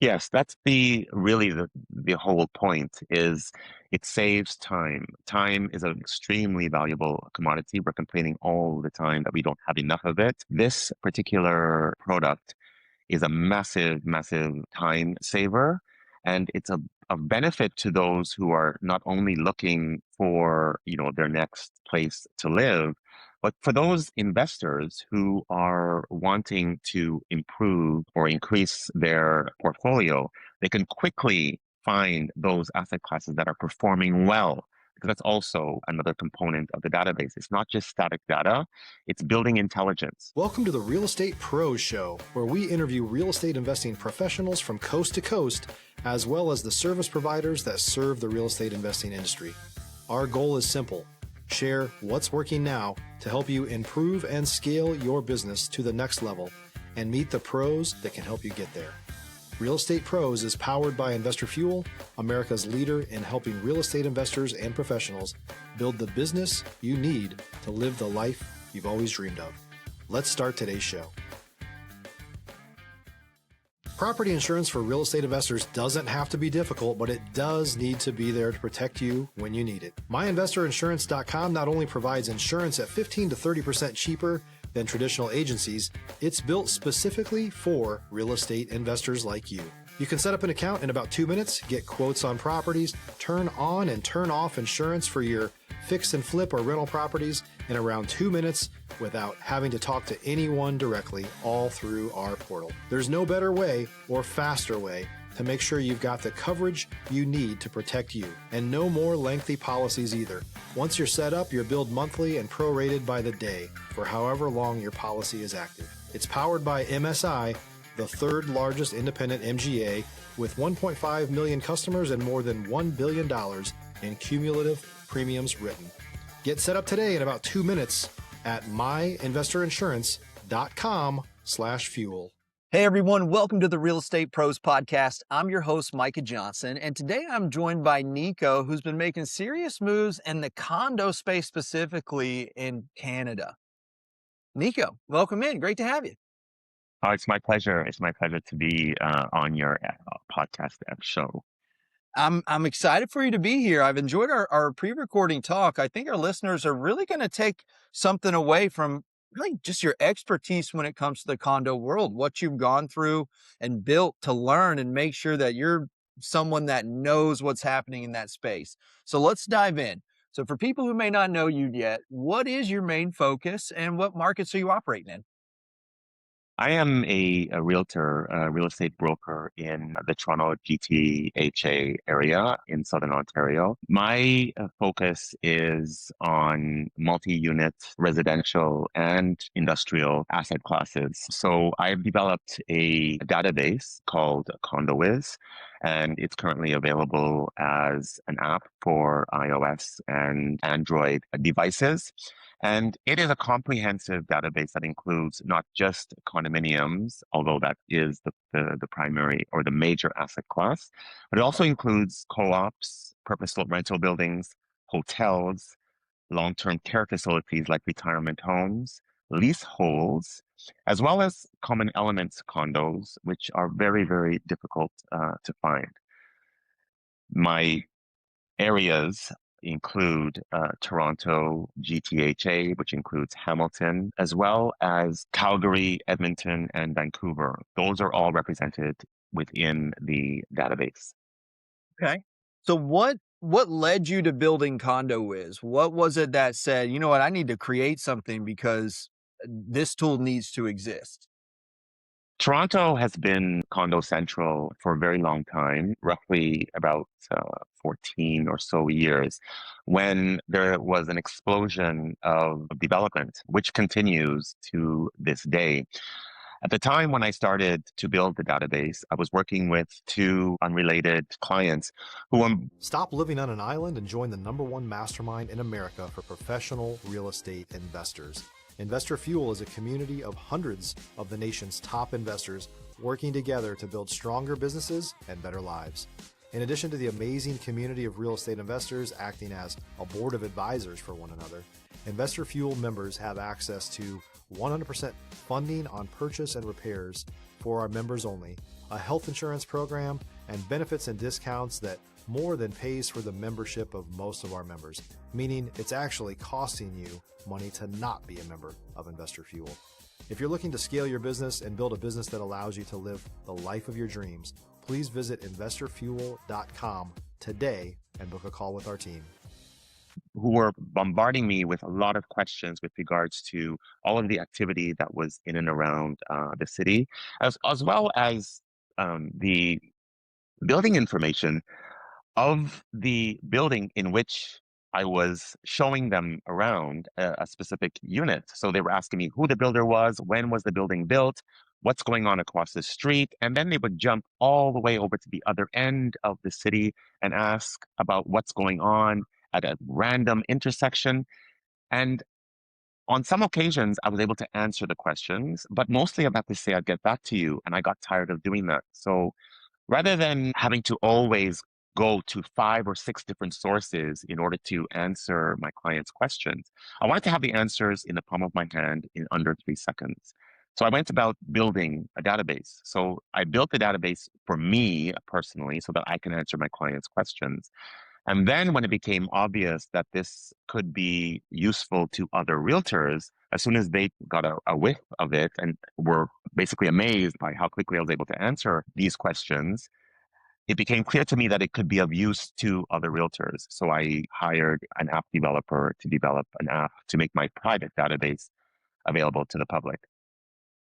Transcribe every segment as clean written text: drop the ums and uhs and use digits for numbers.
Yes, that's the whole point is it saves time. Time is an extremely valuable commodity. We're complaining all the time that we don't have enough of it. This particular product is a massive, massive time saver. And it's a benefit to those who are not only looking for, their next place to live, but for those investors who are wanting to improve or increase their portfolio, they can quickly find those asset classes that are performing well. Because that's also another component of the database. It's not just static data, it's building intelligence. Welcome to the Real Estate Pros Show, where we interview real estate investing professionals from coast to coast, as well as the service providers that serve the real estate investing industry. Our goal is simple: share what's working now to help you improve and scale your business to the next level and meet the pros that can help you get there. Real Estate Pros is powered by Investor Fuel, America's leader in helping real estate investors and professionals build the business you need to live the life you've always dreamed of. Let's start today's show. Property insurance for real estate investors doesn't have to be difficult, but it does need to be there to protect you when you need it. MyInvestorInsurance.com not only provides insurance at 15 to 30% cheaper than traditional agencies, it's built specifically for real estate investors like you. You can set up an account in about 2 minutes, get quotes on properties, turn on and turn off insurance for your fix and flip or rental properties in around 2 minutes without having to talk to anyone directly, all through our portal. There's no better way or faster way to make sure you've got the coverage you need to protect you, and no more lengthy policies either. Once you're set up, you're billed monthly and prorated by the day for however long your policy is active. It's powered by MSI, the third largest independent MGA, with 1.5 million customers and more than $1 billion in cumulative premiums written. Get set up today in about 2 minutes at myinvestorinsurance.com/fuel. Hey everyone, welcome to the Real Estate Pros Podcast. I'm your host, Micah Johnson, and today I'm joined by Nico, who's been making serious moves in the condo space, specifically in Canada. Nico, welcome in. Great to have you. Oh, it's my pleasure. It's my pleasure to be on your podcast show. I'm excited for you to be here. I've enjoyed our pre-recording talk. I think our listeners are really going to take something away from really just your expertise when it comes to the condo world, what you've gone through and built to learn and make sure that you're someone that knows what's happening in that space. So let's dive in. So for people who may not know you yet, what is your main focus and what markets are you operating in? I am a realtor, a real estate broker in the Toronto GTHA area in Southern Ontario. My focus is on multi-unit residential and industrial asset classes. So I've developed a database called CondoWiz, and it's currently available as an app for iOS and Android devices. And it is a comprehensive database that includes not just condominiums, although that is the primary or the major asset class, but it also includes co-ops, purpose-built rental buildings, hotels, long-term care facilities like retirement homes, leaseholds, as well as common elements condos, which are very, very difficult to find. My areas include Toronto, GTHA, which includes Hamilton, as well as Calgary, Edmonton, and Vancouver. Those are all represented within the database. Okay. So what led you to building CondoWiz? What was it that said, you know what, I need to create something because this tool needs to exist? Toronto has been condo central for a very long time, roughly about 14 or so years, when there was an explosion of development, which continues to this day. At the time when I started to build the database, I was working with two unrelated clients who Stop living on an island and join the #1 mastermind in America for professional real estate investors. Investor Fuel is a community of hundreds of the nation's top investors working together to build stronger businesses and better lives. In addition to the amazing community of real estate investors acting as a board of advisors for one another, Investor Fuel members have access to 100% funding on purchase and repairs for our members only, a health insurance program, and benefits and discounts that more than pays for the membership of most of our members, meaning it's actually costing you money to not be a member of Investor Fuel. If you're looking to scale your business and build a business that allows you to live the life of your dreams, please visit investorfuel.com today and book a call with our team. Who were bombarding me with a lot of questions with regards to all of the activity that was in and around the city, as well as the building information of the building in which I was showing them around a specific unit. So they were asking me who the builder was, when was the building built, what's going on across the street. And then they would jump all the way over to the other end of the city and ask about what's going on at a random intersection. And on some occasions, I was able to answer the questions, but mostly I'd have to say I'd get back to you. And I got tired of doing that. So rather than having to always go to 5 or 6 different sources in order to answer my clients' questions, I wanted to have the answers in the palm of my hand in under 3 seconds. So I went about building a database. So I built the database for me personally so that I can answer my clients' questions. And then when it became obvious that this could be useful to other realtors, as soon as they got a whiff of it and were basically amazed by how quickly I was able to answer these questions, it became clear to me that it could be of use to other realtors. So I hired an app developer to develop an app to make my private database available to the public.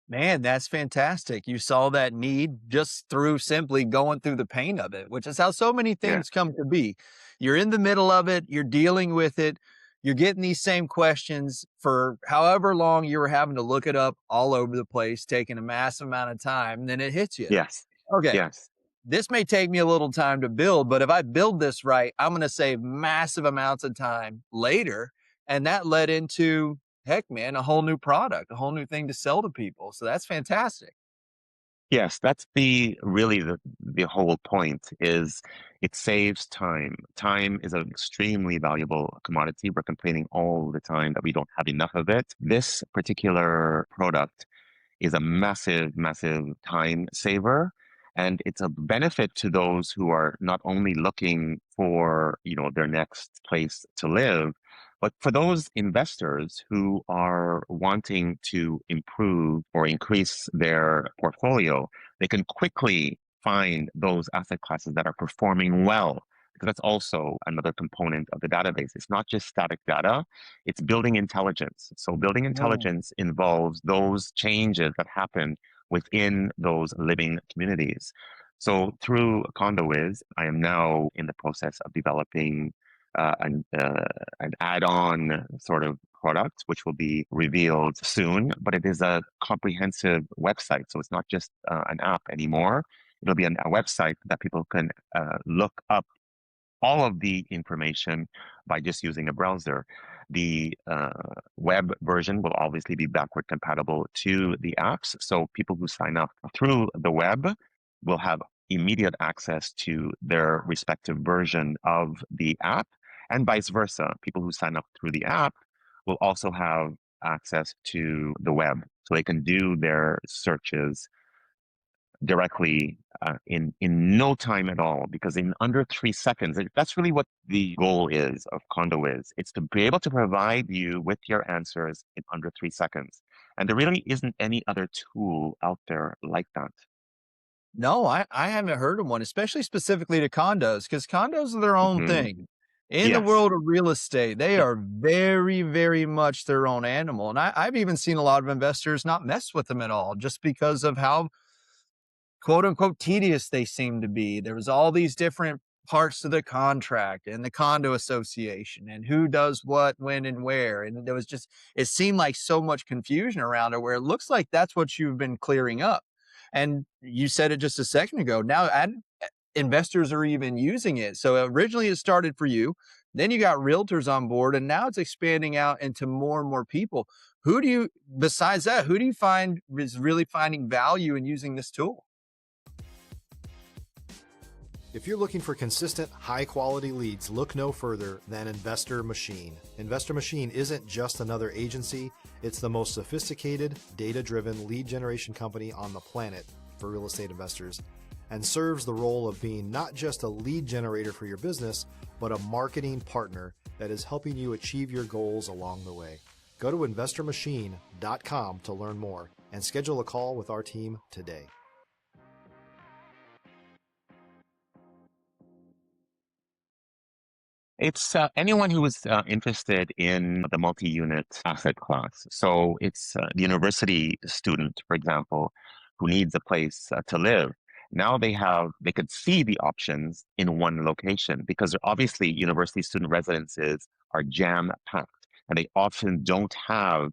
Man, that's fantastic. You saw that need just through simply going through the pain of it, which is how so many Yeah. things come to be. You're in the middle of it, you're dealing with it, you're getting these same questions for however long you were having to look it up all over the place, taking a massive amount of time, and then it hits you. Yes. Okay, Yes. this may take me a little time to build, but if I build this right, I'm going to save massive amounts of time later. And that led into, heck, man, a whole new product, a whole new thing to sell to people. So that's fantastic. Yes, that's really the whole point is it saves time. Time is an extremely valuable commodity. We're complaining all the time that we don't have enough of it. This particular product is a massive, massive time saver. And it's a benefit to those who are not only looking for, their next place to live, but for those investors who are wanting to improve or increase their portfolio, they can quickly find those asset classes that are performing well. Because that's also another component of the database. It's not just static data, it's building intelligence. So building intelligence involves those changes that happen within those living communities. So through CondoWiz, I am now in the process of developing an add-on sort of product, which will be revealed soon, but it is a comprehensive website. So it's not just an app anymore. It'll be a website that people can look up all of the information by just using a browser. The web version will obviously be backward compatible to the apps. So people who sign up through the web will have immediate access to their respective version of the app, and vice versa. People who sign up through the app will also have access to the web. So they can do their searches directly in no time at all, because in under 3 seconds, that's really what the goal is of CondoWiz. It's to be able to provide you with your answers in under 3 seconds. And there really isn't any other tool out there like that. No, I haven't heard of one, especially specifically to condos, because condos are their own thing. In the Yes. world of real estate, they are very, very much their own animal. And I've even seen a lot of investors not mess with them at all just because of how quote unquote tedious they seem to be. There was all these different parts to the contract and the condo association and who does what, when, and where. And there was just, it seemed like so much confusion around it, where it looks like that's what you've been clearing up. And you said it just a second ago. Now investors are even using it. So originally it started for you, then you got realtors on board, and now it's expanding out into more and more people. Besides that, who do you find is really finding value in using this tool? If you're looking for consistent, high-quality leads, look no further than Investor Machine. Investor Machine isn't just another agency. It's the most sophisticated, data-driven lead generation company on the planet, for real estate investors and serves the role of being not just a lead generator for your business, but a marketing partner that is helping you achieve your goals along the way. Go to investormachine.com to learn more and schedule a call with our team today. It's anyone who is interested in the multi-unit asset class. So it's the university student, for example, who needs a place to live. Now they could see the options in one location because obviously university student residences are jam-packed and they often don't have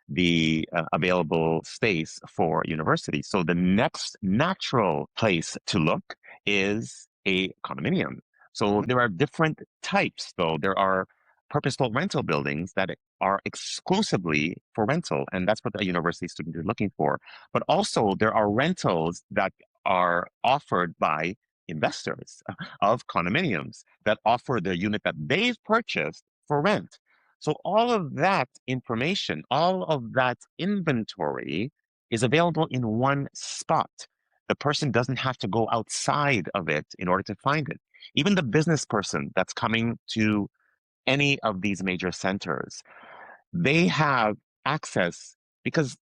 the available space for university. So the next natural place to look is a condominium. So there are different types, though. There are purpose-built rental buildings that are exclusively for rental, and that's what a university student is looking for. But also there are rentals that are offered by investors of condominiums that offer their unit that they've purchased for rent. So all of that information, all of that inventory is available in one spot. The person doesn't have to go outside of it in order to find it. Even the business person that's coming to any of these major centers, they have access because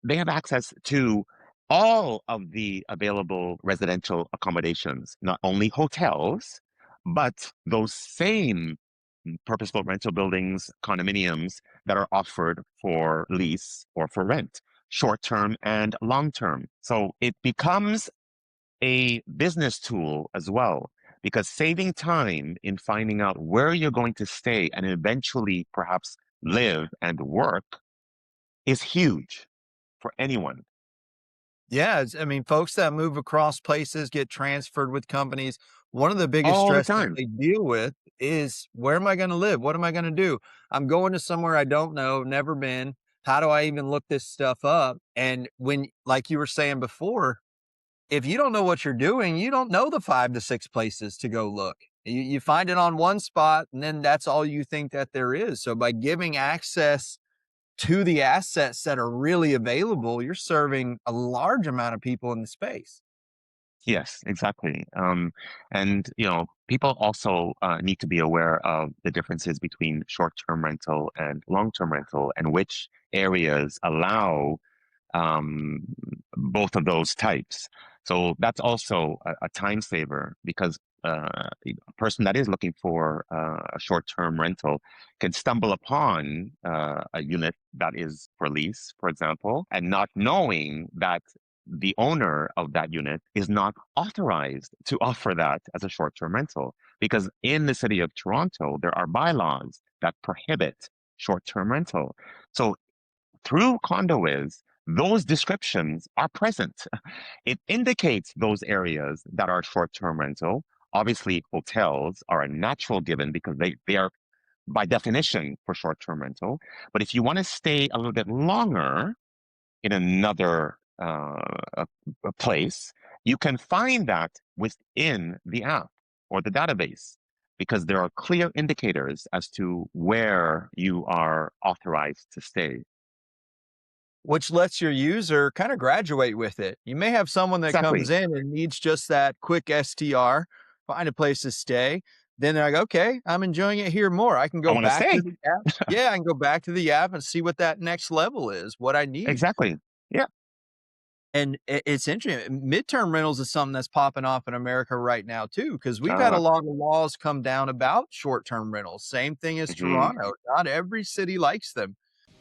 they have access to all of the available residential accommodations, not only hotels, but those same purpose-built rental buildings, condominiums that are offered for lease or for rent, short-term and long-term. So it becomes a business tool as well, because saving time in finding out where you're going to stay and eventually perhaps live and work is huge for anyone. Yeah, I mean, folks that move across places get transferred with companies. One of the biggest All the stresses time. they deal with is where am I going to live? What am I going to do? I'm going to somewhere I don't know, never been. How do I even look this stuff up? And when, like you were saying before, if you don't know what you're doing, you don't know the 5 to 6 places to go look. You find it on one spot, and then that's all you think that there is. So by giving access to the assets that are really available, you're serving a large amount of people in the space. Yes, exactly. And people also need to be aware of the differences between short-term rental and long-term rental, and which areas allow um, both of those types. So that's also a time saver because a person that is looking for a short-term rental can stumble upon a unit that is for lease, for example, and not knowing that the owner of that unit is not authorized to offer that as a short-term rental. Because in the city of Toronto, there are bylaws that prohibit short-term rental. So through CondoWiz, those descriptions are present. It indicates those areas that are short-term rental. Obviously, hotels are a natural given because they are by definition for short-term rental. But if you want to stay a little bit longer in another a place, you can find that within the app or the database because there are clear indicators as to where you are authorized to stay. Which lets your user kind of graduate with it. You may have someone that comes Exactly. in and needs just that quick STR, find a place to stay. Then they're like, okay, I'm enjoying it here more. I can I go want to back to stay. the app. Yeah, I can go back to the app and see what that next level is, what I need. Exactly. Yeah. And it's interesting. Midterm rentals is something that's popping off in America right now too, because we've had a Uh, lot of laws come down about short-term rentals. Same thing as mhm. Toronto. Not every city likes them.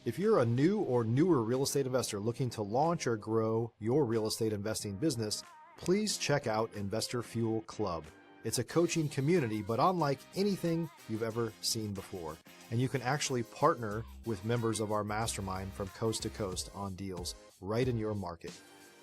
If you're a new or newer real estate investor looking to launch or grow your real estate investing business, please check out Investor Fuel Club. It's a coaching community, but unlike anything you've ever seen before. And you can actually partner with members of our mastermind from coast to coast on deals right in your market.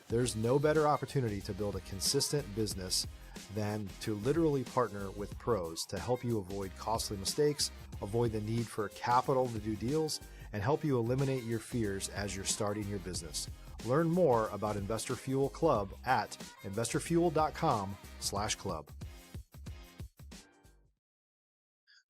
There's no better opportunity to build a consistent business than to literally partner with pros to help you avoid costly mistakes, avoid the need for capital to do deals, and help you eliminate your fears as you're starting your business. Learn more about Investor Fuel Club at investorfuel.com/club.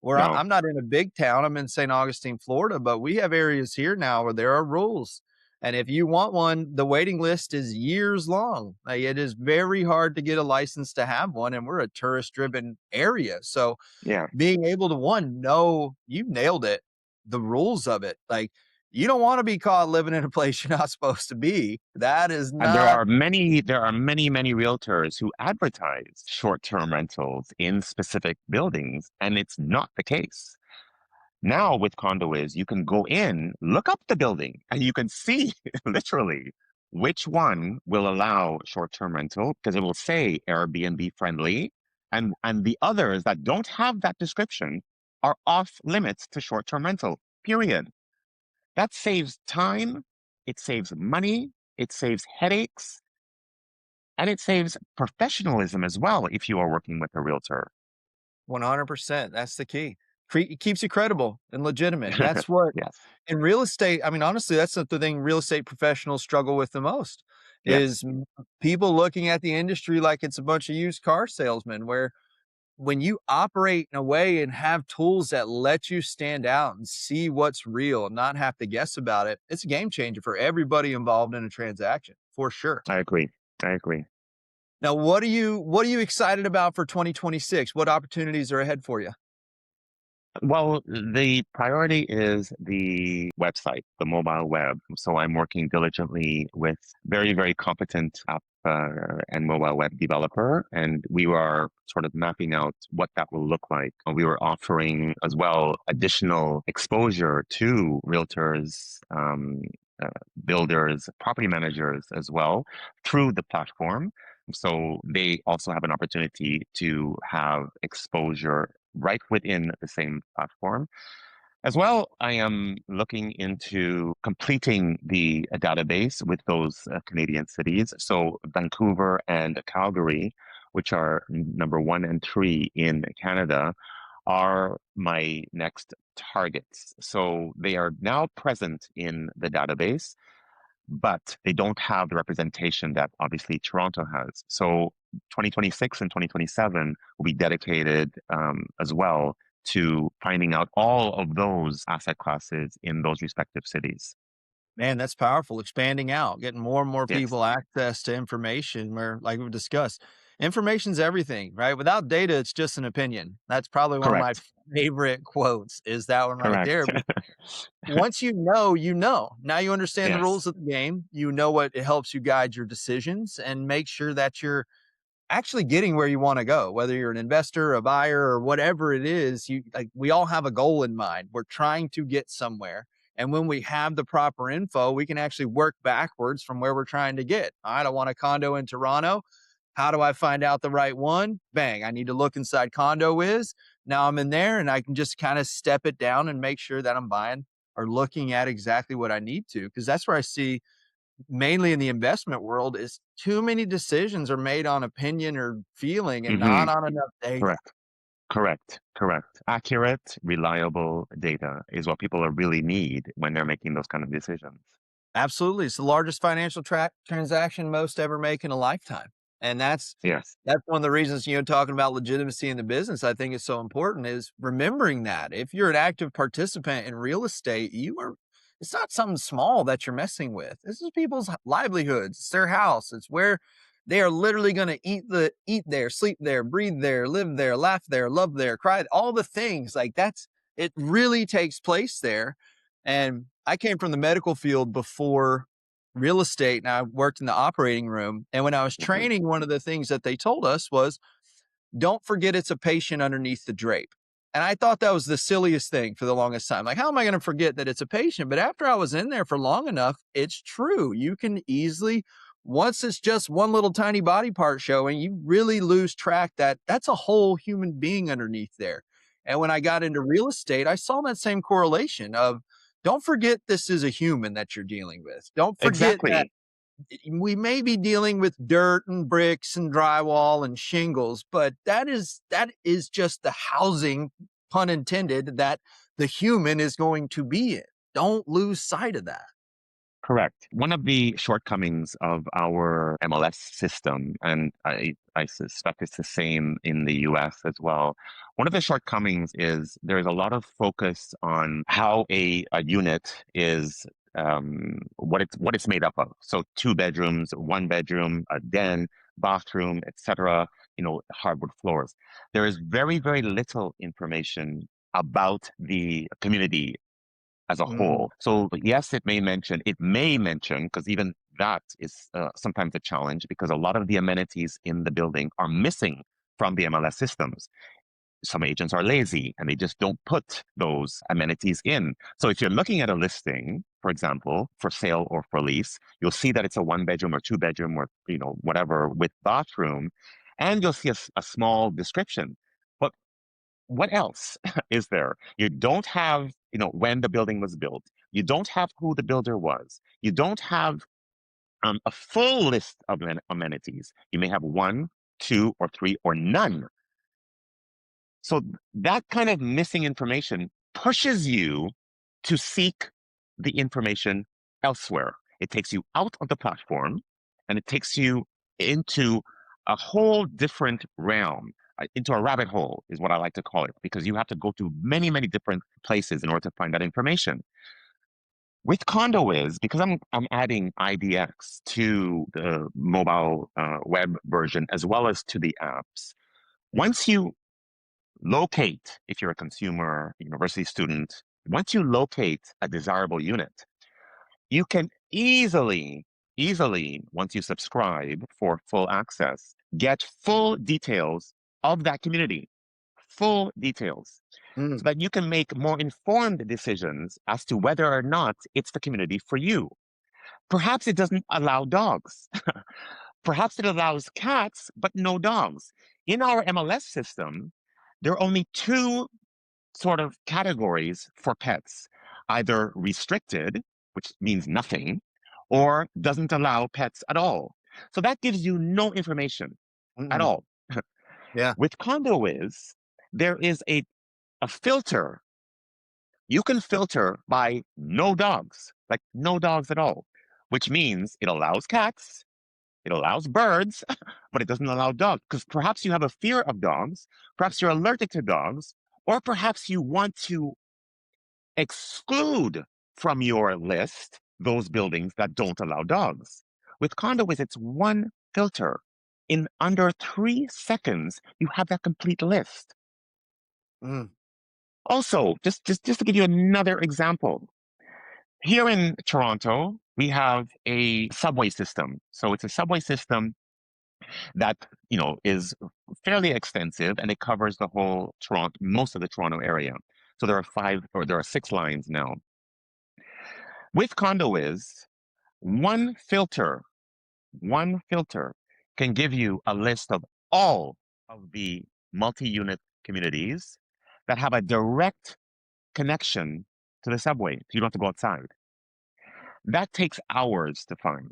Where No. I'm not in a big town, I'm in St. Augustine, Florida, but we have areas here now where there are rules. And if you want one, the waiting list is years long. Like, it is very hard to get a license to have one, and we're a tourist driven area. So Yeah. being able to know you nailed it, the rules of it. Like, you don't want to be caught living in a place you're not supposed to be. That is And not there are many realtors who advertise short-term rentals in specific buildings, and it's not the case. Now with CondoWiz, you can go in, look up the building, and you can see literally which one will allow short-term rental because it will say Airbnb friendly, and the others that don't have that description are off limits to short-term rental. Period. That saves time, it saves money, it saves headaches, and it saves professionalism as well if you are working with a realtor. 100%. That's the key. It keeps you credible and legitimate. That's what Yes. in real estate, I mean, honestly, that's the thing real estate professionals struggle with the most Yes. is people looking at the industry like it's a bunch of used car salesmen, where when you operate in a way and have tools that let you stand out and see what's real and not have to guess about it, it's a game changer for everybody involved in a transaction, for sure. I agree. I agree. Now, what are you excited about for 2026? What opportunities are ahead for you? Well, the priority is the website, the mobile web. So I'm working diligently with very competent app and mobile web developer, and we are sort of mapping out what that will look like. We were offering as well additional exposure to realtors, uh, builders, property managers as well through the platform. So they also have an opportunity to have exposure right within the same platform. As well, I am looking into completing the database with those Canadian cities. So Vancouver and Calgary, which are number 1 and 3 in Canada, are my next targets. So they are now present in the database, but they don't have the representation that obviously Toronto has. So 2026 and 2027 will be dedicated as well to finding out all of those asset classes in those respective cities. Man, that's powerful. Expanding out, getting more and more Yes, people access to information where, like we've discussed, information's everything, right? Without data, it's just an opinion. That's probably one of my correct, favorite quotes is that one right correct. there. Once you know, you know. Now you understand the Yes, rules of the game. You know what it helps you guide your decisions and make sure that you're actually getting where you want to go, whether you're an investor, a buyer, or whatever it is. You like we all have a goal in mind. We're trying to get somewhere. And when we have the proper info, we can actually work backwards from where we're trying to get. All right, I want a condo in Toronto. How do I find out the right one? Bang, I need to look inside CondoWiz. Now I'm in there and I can just kind of step it down and make sure that I'm buying or looking at exactly what I need to. Because that's where I see mainly in the investment world is too many decisions are made on opinion or feeling and hmm not on enough data. correct, correct. Accurate, reliable data is what people really need when they're making those kind of decisions. Absolutely. It's the largest financial transaction most ever make in a lifetime. And Yes. that's one of the reasons, talking about legitimacy in the business, I think is so important is remembering that if you're an active participant in real estate, it's not something small that you're messing with. This is people's livelihoods. It's their house. It's where they are literally going to eat there, sleep there, breathe there, live there, laugh there, love there, cry, all the things like it really takes place there. And I came from the medical field before real estate and I worked in the operating room. And when I was hmm training, one of the things that they told us was don't forget it's a patient underneath the drape. And I thought that was the silliest thing for the longest time. Like, how am I going to forget that it's a patient? But after I was in there for long enough, it's true. You can easily, once it's just one little tiny body part showing, you really lose track that that's a whole human being underneath there. And when I got into real estate, I saw that same correlation of don't forget this is a human that you're dealing with. Don't forget that Exactly. we may be dealing with dirt and bricks and drywall and shingles, but that is just the housing, pun intended, that the human is going to be in. Don't lose sight of that. Correct. One of the shortcomings of our MLS system, and I suspect it's the same in the US as well. One of the shortcomings is there's a lot of focus on how a unit is what it's made up of. So 2 bedrooms, 1 bedroom, a den, bathroom, etc. Hardwood floors. There is very, very little information about the community as a Mm, whole. So yes, it may mention, because even that is sometimes a challenge because a lot of the amenities in the building are missing from the MLS systems. Some agents are lazy and they just don't put those amenities in. So if you're looking at a listing, for example, for sale or for lease, you'll see that it's a 1 bedroom or 2 bedroom or whatever with bathroom, and you'll see a small description. But what else is there? You don't have, when the building was built. You don't have who the builder was. You don't have a full list of amenities. You may have one, two, or three, or none. So that kind of missing information pushes you to seek the information elsewhere. It takes you out of the platform and it takes you into a whole different realm, into a rabbit hole is what I like to call it, because you have to go to many, many different places in order to find that information. With CondoWiz, because I'm adding IDX to the mobile web version as well as to the apps, once you locate, if you're a consumer, university student, once you locate a desirable unit, you can easily, once you subscribe for full access, get full details of that community, full details, so mm, that you can make more informed decisions as to whether or not it's the community for you. Perhaps it doesn't allow dogs. Perhaps it allows cats, but no dogs. In our MLS system, there are only two sort of categories for pets, either restricted, which means nothing, or doesn't allow pets at all. So that gives you no information at mm. all. Yeah. With CondoWiz, there is a filter. You can filter by no dogs, like no dogs at all, which means it allows cats, it allows birds, but it doesn't allow dogs, because perhaps you have a fear of dogs, perhaps you're allergic to dogs, or perhaps you want to exclude from your list those buildings that don't allow dogs. With CondoWiz, it's one filter. In under 3 seconds, you have that complete list. Mm, Also, just to give you another example, here in Toronto, we have a subway system. So it's a subway system that, is fairly extensive and it covers the whole Toronto, most of the Toronto area. So there are 6 lines now. With CondoWiz, one filter, one filter can give you a list of all of the multi-unit communities that have a direct connection to the subway. So you don't have to go outside. That takes hours to find.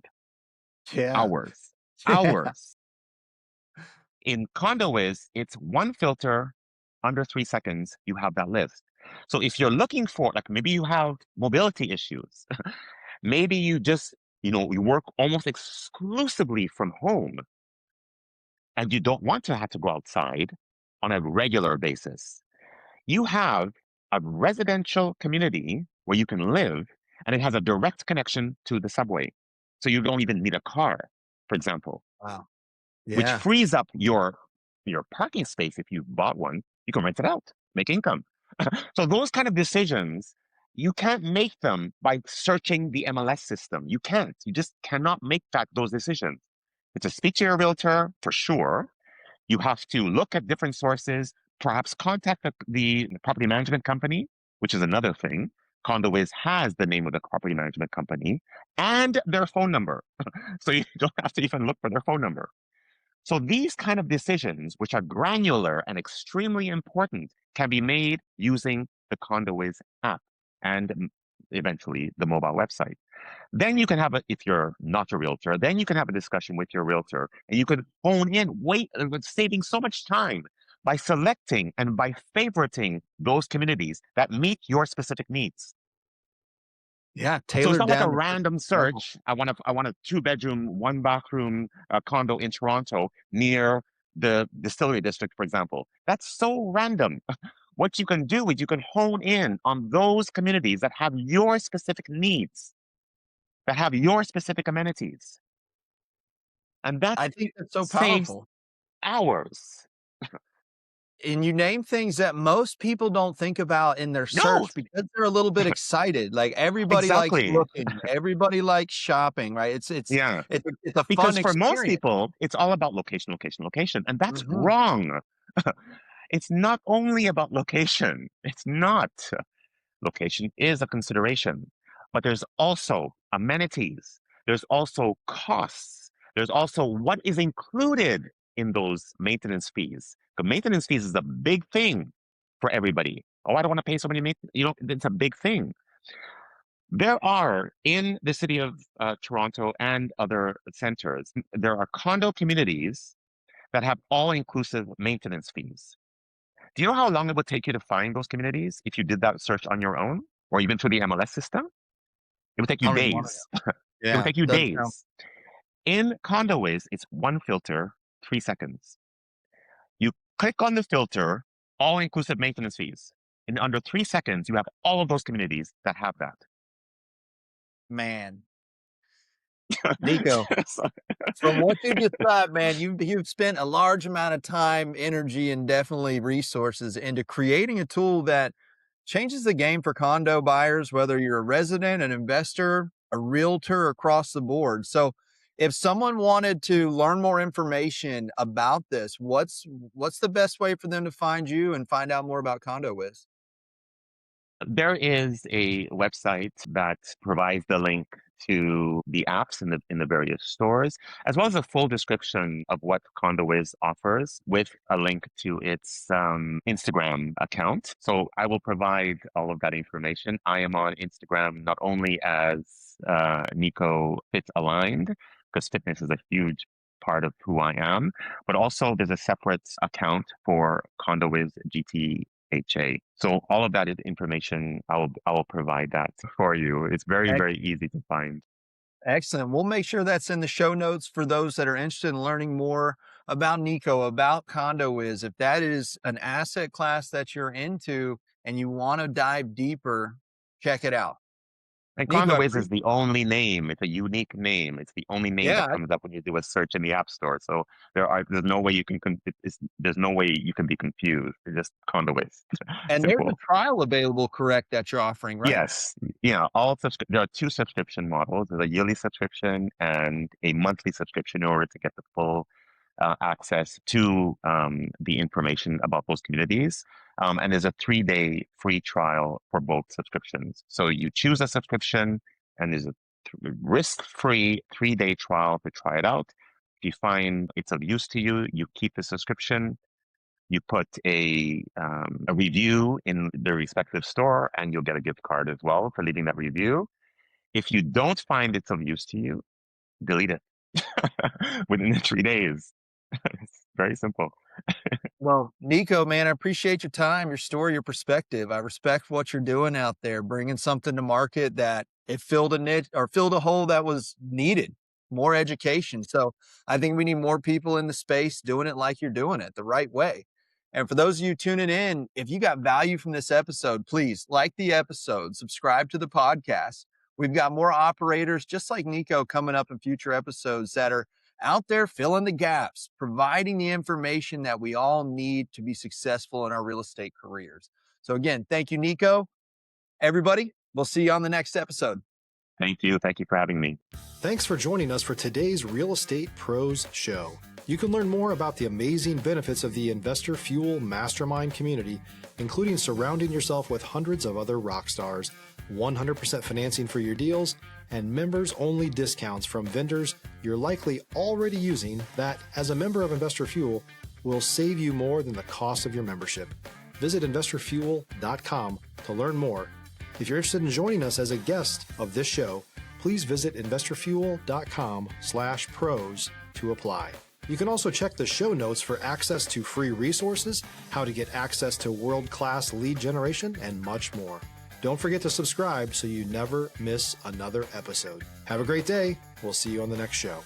yeah. Hours. Yeah. Hours. In CondoWiz, it's one filter, under 3 seconds, you have that list. So if you're looking for, like maybe you have mobility issues, maybe you just, you work almost exclusively from home and you don't want to have to go outside on a regular basis. You have a residential community where you can live and it has a direct connection to the subway. So you don't even need a car, for example, Wow. which Yeah. frees up your parking space. If you bought one, you can rent it out, make income. So those kind of decisions, you can't make them by searching the MLS system. You can't. You just cannot make those decisions. It's a speak to your realtor for sure. You have to look at different sources, perhaps contact the property management company, which is another thing. CondoWiz has the name of the property management company and their phone number. So you don't have to even look for their phone number. So these kind of decisions, which are granular and extremely important, can be made using the CondoWiz app and eventually the mobile website. Then you can have if you're not a realtor, then you can have a discussion with your realtor and you can hone in, saving so much time by selecting and by favoriting those communities that meet your specific needs. Yeah. So it's Tailored not like a down to personal random level. search. I want a 2 bedroom, 1 bathroom condo in Toronto near the distillery district, for example. That's so random. What you can do is you can hone in on those communities that have your specific needs. that have your specific amenities. And that I think that's so saves powerful. hours. And you name things that most people don't think about in their No, search because they're a little bit excited. Like everybody likes exactly. looking, everybody likes shopping, right? Yeah. It's a Because fun for most experience. people, it's all about location, location, location. And that's Mhm. wrong. It's not only about location. It's not. Location is a consideration, but there's also amenities. There's also costs. There's also what is included in those maintenance fees. The maintenance fees is a big thing for everybody. Oh, I don't want to pay so many maintenance. It's a big thing. There are in the city of Toronto and other centers, there are condo communities that have all-inclusive maintenance fees. Do you know how long it would take you to find those communities if you did that search on your own or even through the MLS system? It would take I you don't even wanna days. know. It would Yeah, take you doesn't sound days. In CondoWiz, it's one filter, 3 seconds. You click on the filter, all inclusive maintenance fees. In under 3 seconds, you have all of those communities that have that. man. Nico, So, from what you described, man, you've spent a large amount of time, energy, and definitely resources into creating a tool that changes the game for condo buyers, whether you're a resident, an investor, a realtor, across the board. So, if someone wanted to learn more information about this, what's the best way for them to find you and find out more about CondoWiz? there is a website that provides the link to the apps in the various stores, as well as a full description of what CondoWiz offers with a link to its Instagram account. So I will provide all of that information. I am on Instagram not only as Nico Fit Aligned, because fitness is a huge part of who I am, but also there's a separate account for CondoWiz GTHA. So all of that is information. I will provide that for you. It's very, very easy to find. Excellent. We'll make sure that's in the show notes for those that are interested in learning more about Nico, about CondoWiz. If that is an asset class that you're into and you want to dive deeper, check it out. And Nico, CondoWiz is the only name. It's a unique name. It's the only name that yeah, comes up when you do a search in the App Store. So there's no way you can there's no way you can be confused. It's just CondoWiz. and there's a Simple. trial available, correct, that you're offering, right? Yes. Yeah. There are two subscription models. There's a yearly subscription and a monthly subscription in order to get the full access to the information about those communities. And there's a 3-day free trial for both subscriptions. So you choose a subscription, and there's a risk-free 3-day trial to try it out. If you find it's of use to you, you keep the subscription. You put a review in the respective store, and you'll get a gift card as well for leaving that review. If you don't find it's of use to you, delete it within the 3 days. It's very simple. Well, Nico, man, I appreciate your time, your story, your perspective. I respect what you're doing out there, bringing something to market that it filled a niche or filled a hole that was needed, more education. So I think we need more people in the space doing it like you're doing it the right way. And for those of you tuning in, if you got value from this episode, please like the episode, subscribe to the podcast. We've got more operators just like Nico coming up in future episodes that are out there filling the gaps, providing the information that we all need to be successful in our real estate careers. So again, thank you, Nico. Everybody, we'll see you on the next episode. Thank you. Thank you for having me. Thanks for joining us for today's Real Estate Pros Show. You can learn more about the amazing benefits of the Investor Fuel Mastermind community, including surrounding yourself with hundreds of other rock stars, 100% financing for your deals, and members-only discounts from vendors you're likely already using that, as a member of Investor Fuel, will save you more than the cost of your membership. Visit investorfuel.com to learn more. If you're interested in joining us as a guest of this show, please visit investorfuel.com/pros to apply. You can also check the show notes for access to free resources, how to get access to world-class lead generation, and much more. Don't forget to subscribe so you never miss another episode. Have a great day. We'll see you on the next show.